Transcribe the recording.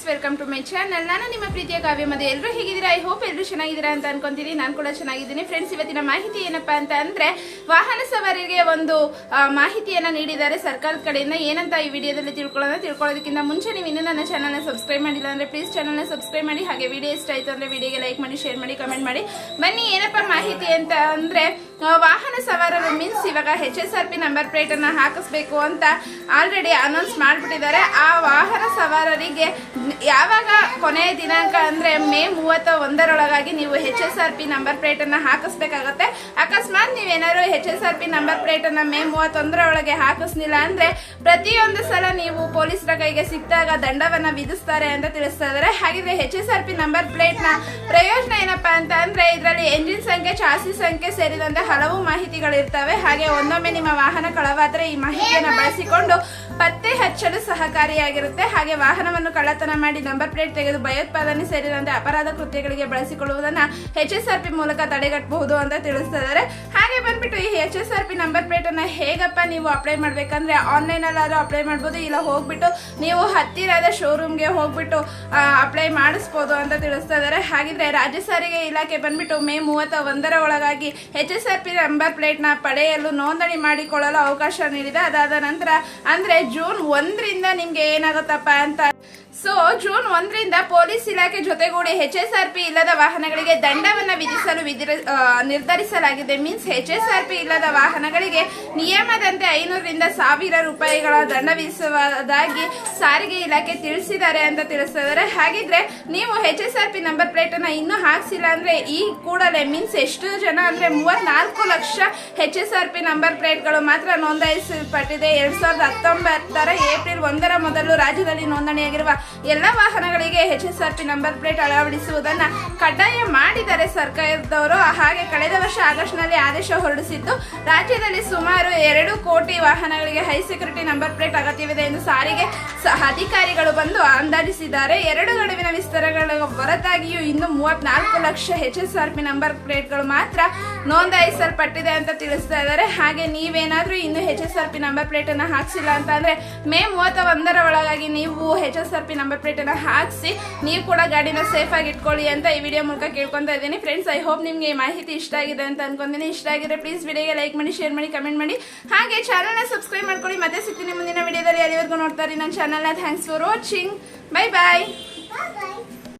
Welcome to my channel. ನಾನು ನಿಮ್ಮ ಪ್ರೀತಿಯ ಕಾವ್ಯ ಮತ್ತೆ ಎಲ್ಲರೂ ಹೇಗಿದ್ದೀರಾ? ಐ ಹೋಪ್ ಎಲ್ಲರೂ ಚೆನ್ನಾಗಿದ್ದೀರಾ ಅಂತ ಅನ್ಕೊಂತೀನಿ. ನಾನು ಕೂಡ ಚೆನ್ನಾಗಿದ್ದೀನಿ ಫ್ರೆಂಡ್ಸ್. ಇವತ್ತಿನ ಮಾಹಿತಿ ಏನಪ್ಪಾ ಅಂತ ಅಂದ್ರೆ ವಾಹನ ಸವಾರರಿಗೆ ಒಂದು ಮಾಹಿತಿಯನ್ನ ನೀಡಿದ್ದಾರೆ ಸರ್ಕಾರದ ಕಡೆಯಿಂದ. ಏನಂತ ಈ ವಿಡಿಯೋದಲ್ಲಿ ತಿಳ್ಕೊಳ್ಳೋದಕ್ಕಿಂತ ಮುಂಚೆ ನೀವು ಇನ್ನೂ ನನ್ನ ಚಾನಲ್ನ ಸಬ್ಸ್ಕ್ರೈಬ್ ಮಾಡಿಲ್ಲ ಅಂದ್ರೆ ಪ್ಲೀಸ್ ಚಾನಲ್ನ ಸಬ್ಸ್ಕ್ರೈಬ್ ಮಾಡಿ. ಹಾಗೆ ವಿಡಿಯೋ ಇಷ್ಟ ಆಯ್ತು ಅಂದ್ರೆ ವಿಡಿಯೋಗೆ ಲೈಕ್ ಮಾಡಿ, ಶೇರ್ ಮಾಡಿ, ಕಮೆಂಟ್ ಮಾಡಿ. ಬನ್ನಿ ಏನಪ್ಪಾ ಮಾಹಿತಿ ಅಂತ ಅಂದ್ರೆ ವಾಹನ ಸವಾರರು ಮೀನ್ಸ್ ಇವಾಗ HSRP ನಂಬರ್ ಪ್ಲೇಟ್ ಅನ್ನ ಹಾಕಿಸ್ಬೇಕು ಅಂತ ಆಲ್ರೆಡಿ ಅನೌನ್ಸ್ ಮಾಡ್ಬಿಟ್ಟಿದ್ದಾರೆ. ಆ ವಾಹನ ಸವಾರರಿಗೆ ಯಾವಾಗ ಕೊನೆಯ ದಿನಾಂಕ ಅಂದ್ರೆ ಮೇ 31ರೊಳಗಾಗಿ ನೀವು HSRP ನಂಬರ್ ಪ್ಲೇಟ್ ಅನ್ನ ಹಾಕಿಸ್ಬೇಕಾಗತ್ತೆ. ಅಕಸ್ಮಾತ್ ನೀವೇನಾದ್ರು HSRP ನಂಬರ್ ಪ್ಲೇಟ್ ಅನ್ನ ಮೇ 31ರೊಳಗೆ ಹಾಕಿಸ್ಲಿಲ್ಲ ಅಂದ್ರೆ ಪ್ರತಿಯೊಂದು ಸಲ ನೀವು ಪೊಲೀಸರ ಕೈಗೆ ಸಿಕ್ಕಿದಾಗ ದಂಡವನ್ನ ವಿಧಿಸ್ತಾರೆ ಅಂತ ತಿಳಿಸ್ತಾ ಇದ್ದಾರೆ. ಹಾಗಿದ್ರೆ HSRP ನಂಬರ್ ಪ್ಲೇಟ್ ನ ಪ್ರಯೋಜನ ಏನಪ್ಪಾ ಅಂತ ಅಂದ್ರೆ ಇದರಲ್ಲಿ ಎಂಜಿನ್ ಸಂಖ್ಯೆ, ಚಾಸಿ ಸಂಖ್ಯೆ ಸೇರಿದಂತೆ ಹಲವು ಮಾಹಿತಿಗಳಿರ್ತವೆ. ಹಾಗೆ ಒಂದೊಮ್ಮೆ ನಿಮ್ಮ ವಾಹನ ಕಳವಾದ್ರೆ ಈ ಮಾಹಿತಿಯನ್ನು ಬಳಸಿಕೊಂಡು ಪತ್ತೆ ಹಚ್ಚಲು ಸಹಕಾರಿಯಾಗಿರುತ್ತೆ. ಹಾಗೆ ವಾಹನವನ್ನು ಕಳ್ಳತನ ಮಾಡಿ ನಂಬರ್ ಪ್ಲೇಟ್ ತೆಗೆದು ಭಯೋತ್ಪಾದನೆ ಸೇರಿದಂತೆ ಅಪರಾಧ ಕೃತ್ಯಗಳಿಗೆ ಬಳಸಿಕೊಳ್ಳುವುದನ್ನ HSRP ಮೂಲಕ ತಡೆಗಟ್ಟಬಹುದು ಅಂತ ತಿಳಿಸ್ತಾ ಇದ್ದಾರೆ. ಹಾಗೆ ಬಂದ್ಬಿಟ್ಟು ಈ HSRP ನಂಬರ್ ಪ್ಲೇಟ್ ಅನ್ನ ಹೇಗಪ್ಪ ನೀವು ಅಪ್ಲೈ ಮಾಡ್ಬೇಕಂದ್ರೆ ಆನ್ಲೈನ್ ಅಲ್ಲಾದ್ರೂ ಅಪ್ಲೈ ಮಾಡ್ಬೋದು, ಇಲ್ಲ ಹೋಗ್ಬಿಟ್ಟು ನೀವು ಹತ್ತಿರದ ಶೋರೂಮ್ಗೆ ಹೋಗ್ಬಿಟ್ಟು ಅಪ್ಲೈ ಮಾಡಿಸ್ಬೋದು ಅಂತ ತಿಳಿಸ್ತಾ ಇದ್ದಾರೆ. ಹಾಗಿದ್ರೆ ರಾಜ್ಯ ಸಾರಿಗೆ ಇಲಾಖೆ ಬಂದ್ಬಿಟ್ಟು ಮೇ 31ರ ಒಳಗಾಗಿ HSRP ನಂಬರ್ ಪ್ಲೇಟ್ ನ ಪಡೆಯಲು ನೋಂದಣಿ ಮಾಡಿಕೊಳ್ಳಲು ಅವಕಾಶ ನೀಡಿದೆ. ಅದಾದ ನಂತರ ಅಂದ್ರೆ ಜೂನ್ 1ರಿಂದ ನಿಮ್ಗೆ ಏನಾಗುತ್ತಪ್ಪ ಅಂತ ಜೂನ್ 1ರಿಂದ ಪೊಲೀಸ್ ಇಲಾಖೆ ಜೊತೆಗೂಡಿ HSRP ಇಲ್ಲದ ವಾಹನಗಳಿಗೆ ದಂಡವನ್ನ ವಿಧಿಸಲು ನಿರ್ಧರಿಸಲಾಗಿದೆ. ಮೀನ್ಸ್ HSRP ಇಲ್ಲದ ವಾಹನಗಳಿಗೆ ನಿಯಮದಂತೆ 500ರಿಂದ 1000 ರೂಪಾಯಿಗಳ ದಂಡ ವಿಧಿಸುವುದಾಗಿ ಸಾರಿಗೆ ಇಲಾಖೆ ತಿಳಿಸಿದ್ದಾರೆ ಅಂತ ತಿಳಿಸಿದ್ದಾರೆ. ಹಾಗಿದ್ರೆ ನೀವು HSRP ನಂಬರ್ ಪ್ಲೇಟ್ ಅನ್ನ ಇನ್ನೂ ಹಾಕ್ಸಿಲ್ಲ ಅಂದ್ರೆ ಈ ಕೂಡಲೇ ಮೀನ್ಸ್ ಎಷ್ಟು ಜನ ಅಂದ್ರೆ 34 ಲಕ್ಷ HSRP ನಂಬರ್ ಪ್ಲೇಟ್ಗಳು ಮಾತ್ರ ನೋಂದಾಯಿಸಲ್ಪಟ್ಟಿದೆ. 2019ರ ಏಪ್ರಿಲ್ 1ರ ಮೊದಲು ರಾಜ್ಯದಲ್ಲಿ ನೋಂದಣಿಯಾಗಿರುವ ಎಲ್ಲ ವಾಹನಗಳಿಗೆ HSRP ನಂಬರ್ ಪ್ಲೇಟ್ ಅಳವಡಿಸುವುದನ್ನ ಕಡ್ಡಾಯ ಮಾಡಿದ್ದಾರೆ ಸರ್ಕಾರದವರು. ಹಾಗೆ ಕಳೆದ ವರ್ಷ ಆಗಸ್ಟ್ ನಲ್ಲಿ ಆದೇಶ ಹೊರಡಿಸಿದ್ದು ರಾಜ್ಯದಲ್ಲಿ ಸುಮಾರು 2 ಕೋಟಿ ವಾಹನಗಳಿಗೆ ಹೈ ಸೆಕ್ಯೂರಿಟಿ ನಂಬರ್ ಪ್ಲೇಟ್ ಅಗತ್ಯವಿದೆ ಎಂದು ಸಾರಿಗೆ ಅಧಿಕಾರಿಗಳು ಬಂದು ಅಂದಾಜಿಸಿದ್ದಾರೆ. 2 ನಡುವಿನ ವಿಸ್ತರಣೆಗಳ ಹೊರತಾಗಿಯೂ ಇನ್ನು 34 ಲಕ್ಷ HSRP ನಂಬರ್ ಪ್ಲೇಟ್ಗಳು ಮಾತ್ರ ನೋಂದಾಯಿಸಲ್ಪಟ್ಟಿದೆ ಅಂತ ತಿಳಿಸ್ತಾ ಇದ್ದಾರೆ. ಹಾಗೆ ನೀವೇನಾದ್ರೂ ಇನ್ನು HSRP ನಂಬರ್ ಪ್ಲೇಟ್ ಅನ್ನ ಹಾಕ್ಸಿಲ್ಲ ಅಂತ ಅಂದ್ರೆ ಮೇ 31ರ ಒಳಗಾಗಿ ನೀವು HSRP ನಂಬರ್ ಪ್ಲೇಟ್ ಅನ್ನ ಹಾಕ್ಸಿ ನೀವು ಕೂಡ ಗಾಡಿನ ಸೇಫ್ ಆಗಿ ಇಟ್ಕೊಳ್ಳಿ ಅಂತ ಈ ವಿಡಿಯೋ ಮೂಲಕ ಕೇಳ್ಕೊಂತಾ ಇದ್ದೀನಿ ಫ್ರೆಂಡ್ಸ್. ಐ ಹೋಪ್ ನಿಮ್ಗೆ ಈ ಮಾಹಿತಿ ಇಷ್ಟ ಆಗಿದೆ ಅಂತ ಅನ್ಕೊಂತೀನಿ. ಇಷ್ಟ ಆಗಿದ್ರೆ ಪ್ಲೀಸ್ ವಿಡಿಯೋಗೆ ಲೈಕ್ ಮಾಡಿ, ಶೇರ್ ಮಾಡಿ, ಕಮೆಂಟ್ ಮಾಡಿ. ಹಾಗೆ ಚಾನಲ್ನ ಸಬ್ಸ್ಕ್ರೈಬ್ ಮಾಡ್ಕೊಳ್ಳಿ. ಮತ್ತೆ ಸಿಗ್ತೀನಿ ಮುಂದಿನ ವಿಡಿಯೋದಲ್ಲಿ. ಅಲ್ಲಿವರೆಗೂ ನೋಡ್ತಾ ಇರಿ ನನ್ನ ಚಾನಲ್ನ. Thanks for watching. Bye bye.